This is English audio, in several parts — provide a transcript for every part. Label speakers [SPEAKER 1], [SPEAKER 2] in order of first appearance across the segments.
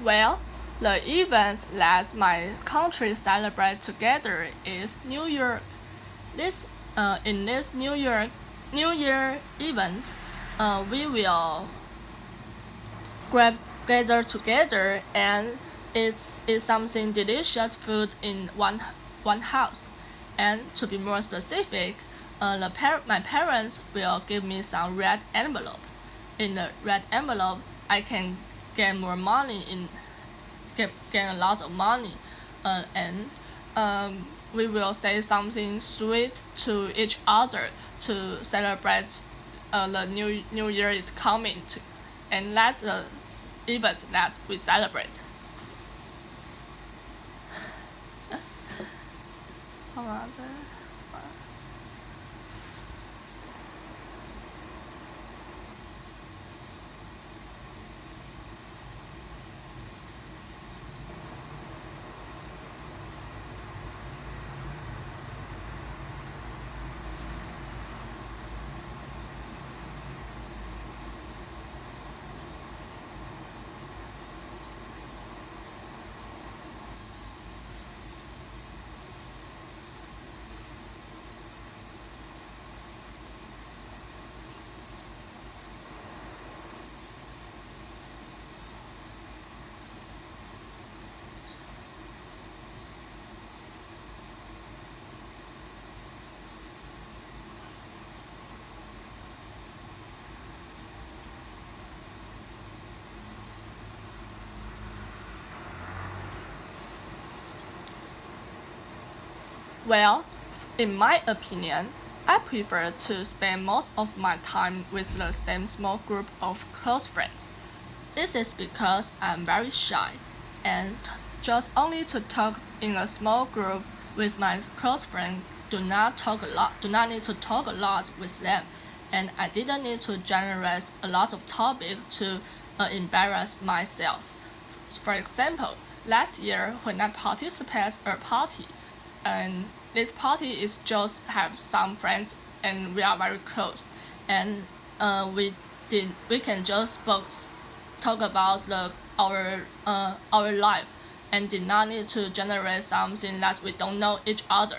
[SPEAKER 1] Well, the event that my country celebrate together is New Year. In this New Year event, we will gather together and eat something delicious food in one house. And to be more specific, my parents will give me some red envelopes. In the red envelope, I can get more money get a lot of money, and we will say something sweet to each other to celebrate the new year is coming to, and that's the event that we celebrate. 好吗？再。Well, in my opinion, I prefer to spend most of my time with the same small group of close friends. This is because I'm very shy, and just only to talk in a small group with my close friend do not need to talk a lot with them, and I didn't need to generate a lot of topics to embarrass myself. For example, last year when I participated a party, and this party is just have some friends and we are very close, and we can just talk about our life and did not need to generate something that we don't know each other.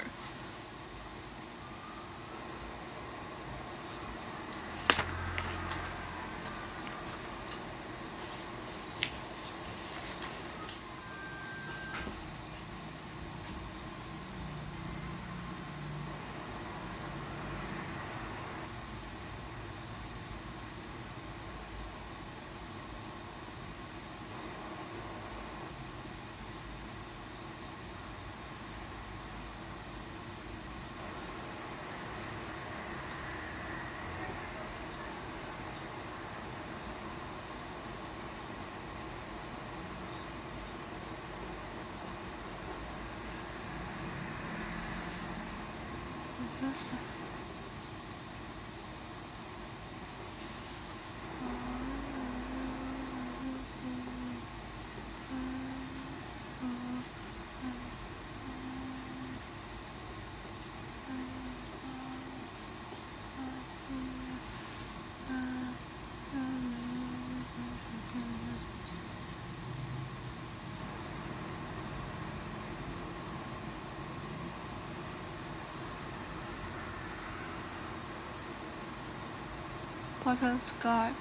[SPEAKER 1] Button sky,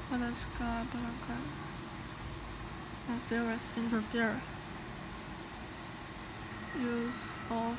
[SPEAKER 1] button sky, and serious interfere. Use of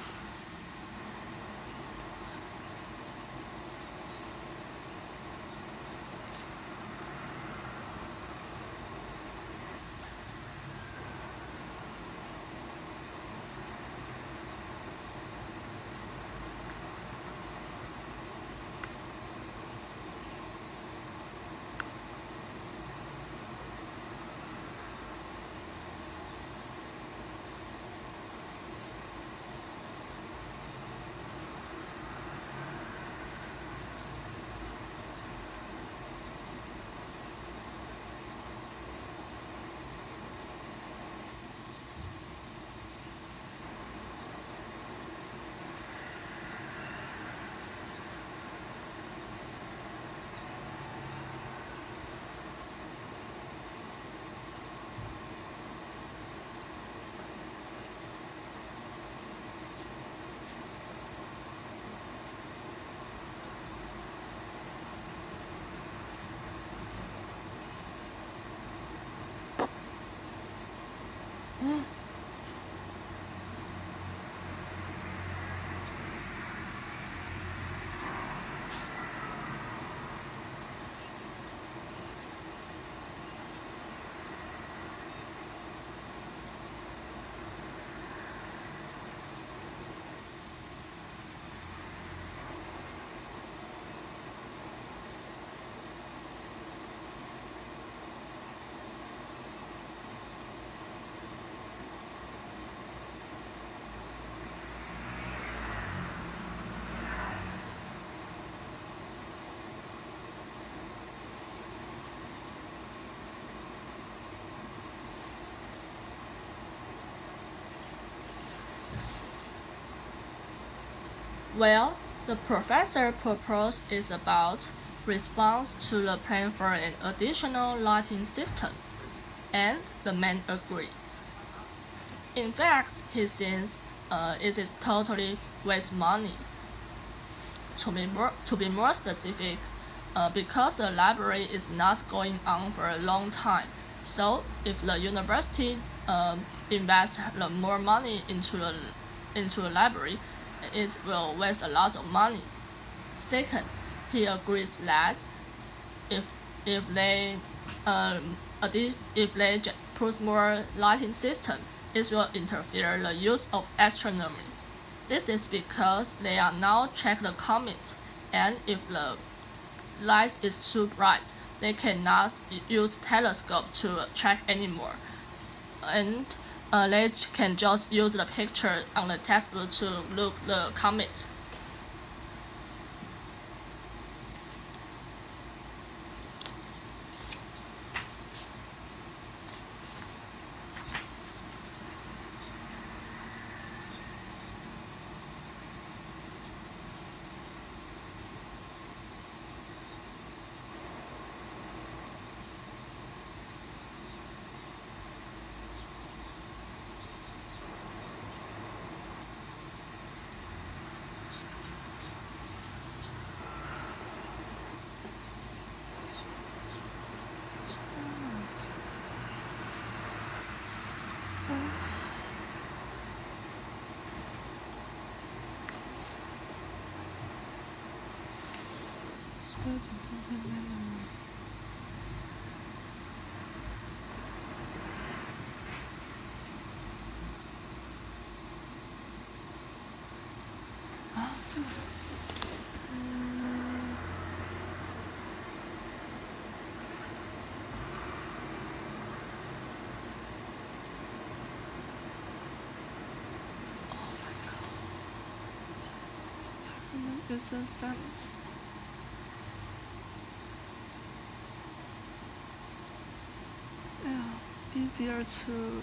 [SPEAKER 1] Well, the professor proposed is about response to the plan for an additional lighting system, and the man agreed. In fact, he thinks it is totally waste money. To be more specific, because the library is not going on for a long time, so if the university invests more money into the library, it will waste a lot of money. Second, he agrees that if they put more lighting system, it will interfere the use of astronomy. This is because they are now check the comet, and if the light is too bright, they cannot use telescope to check anymore, and they can just use the picture on the textbook to look the comet. It's a sun. Yeah, easier to.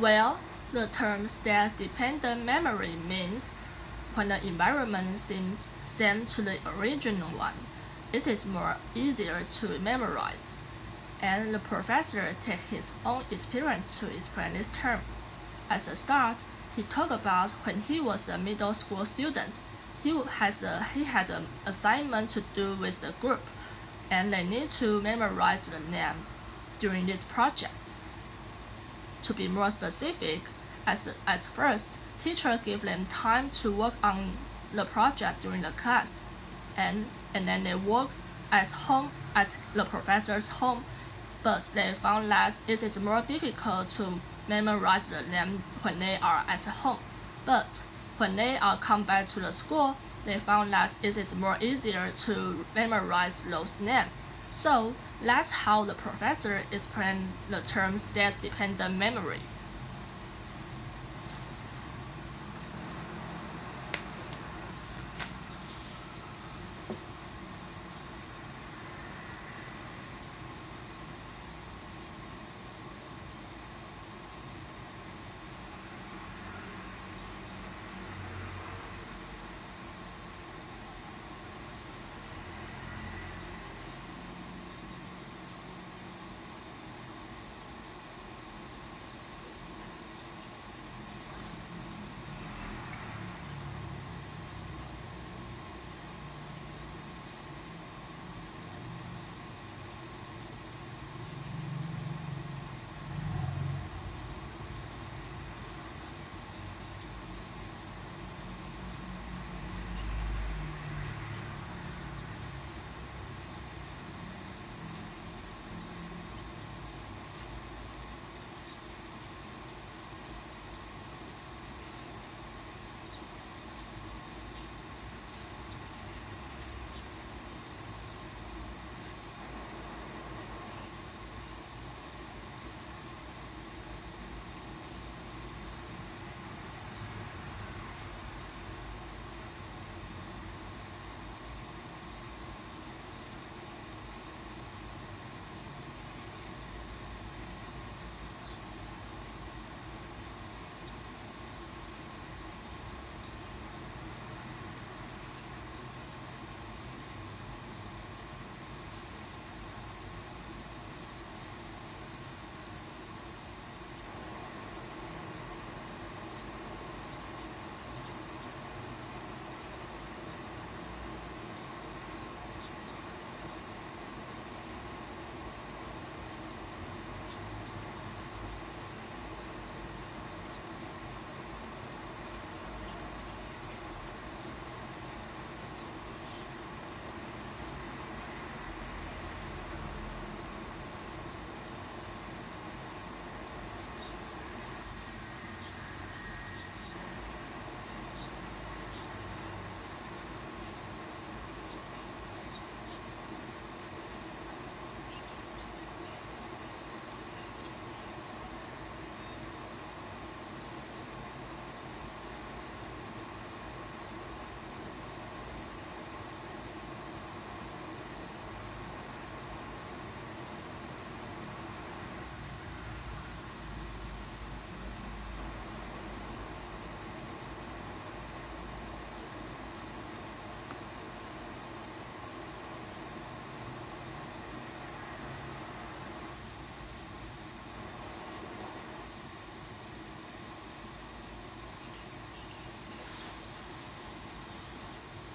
[SPEAKER 1] Well, the term state-dependent memory means when the environment seems same to the original one, it is more easier to memorize. And the professor takes his own experience to explain this term. As a start, he talked about when he was a middle school student, he had an assignment to do with a group, and they need to memorize the name during this project. To be more specific, as first, teacher give them time to work on the project during the class, and then they work at the professor's home, but they found that it is more difficult to memorize the name when they are at home. But when they are come back to the school, they found that it is more easier to memorize those names. So that's how the professor explained the term state-dependent memory.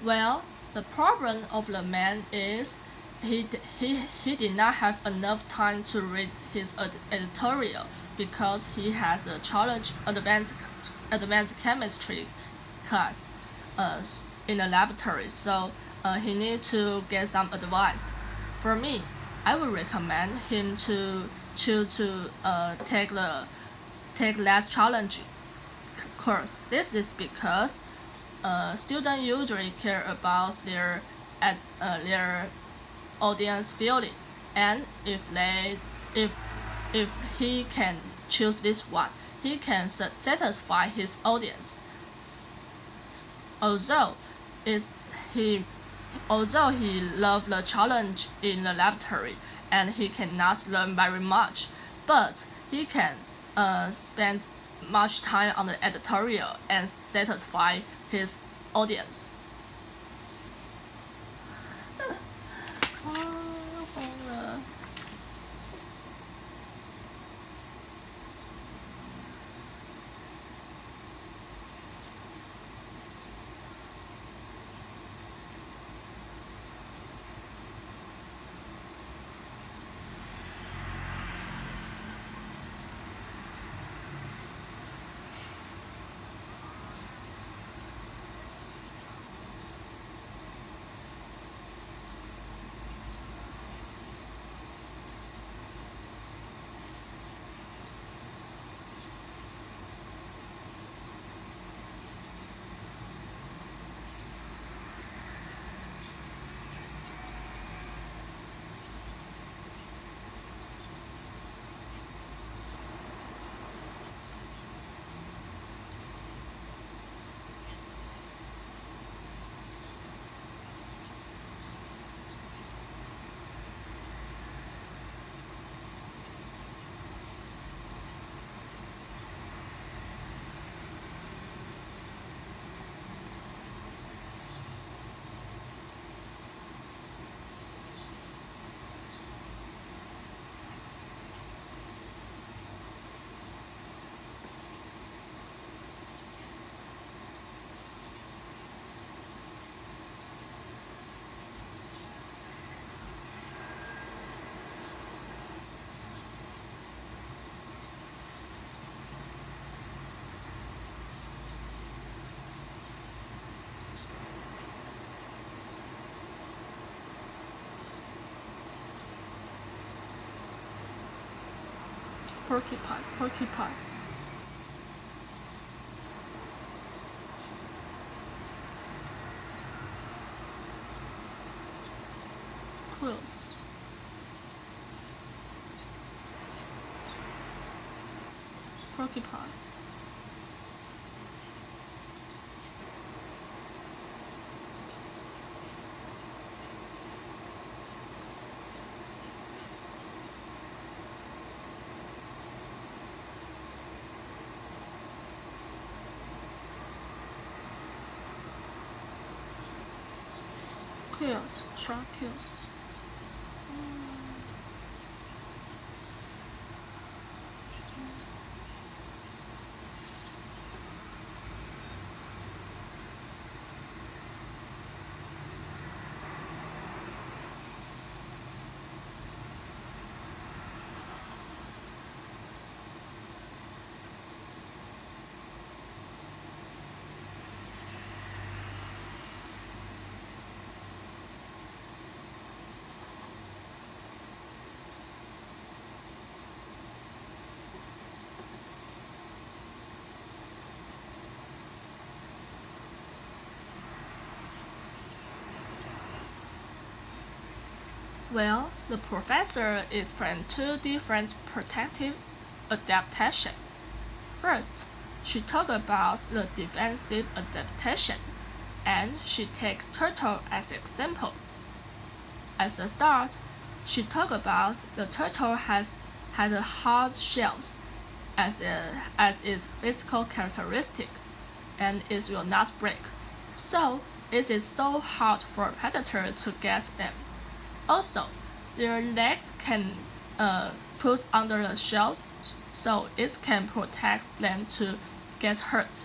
[SPEAKER 1] Well, the problem of the man is he did not have enough time to read his editorial because he has a advanced chemistry class in the laboratory, so he needs to get some advice. For me, I would recommend him to choose to take less challenging course. This is because students usually care about their audience feeling, and if he can choose this one, he can satisfy his audience. Although he loves the challenge in the laboratory and he cannot learn very much, but he can spend much time on the editorial and satisfy his audience. Porcupine, porcupine. Quills. Porcupine. Quills, shark quills. Well, the professor explained two different protective adaptations. First, she talked about the defensive adaptation, and she take turtle as example. At the start, she talked about the turtle has a hard shell as its physical characteristic, and it will not break. So it is so hard for a predator to get them. Also, their legs can put under the shells, so it can protect them to get hurt.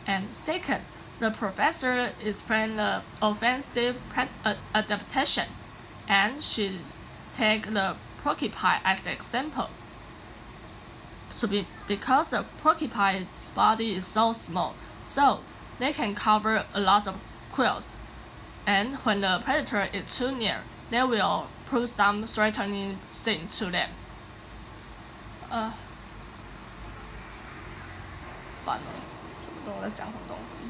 [SPEAKER 1] And second, the professor explained the offensive adaptation, and she take the porcupine as example. Because the porcupine's body is so small, so they can cover a lot of quills. And when the predator is too near, they will put some threatening things to them. 烦了，什么都在讲什么东西。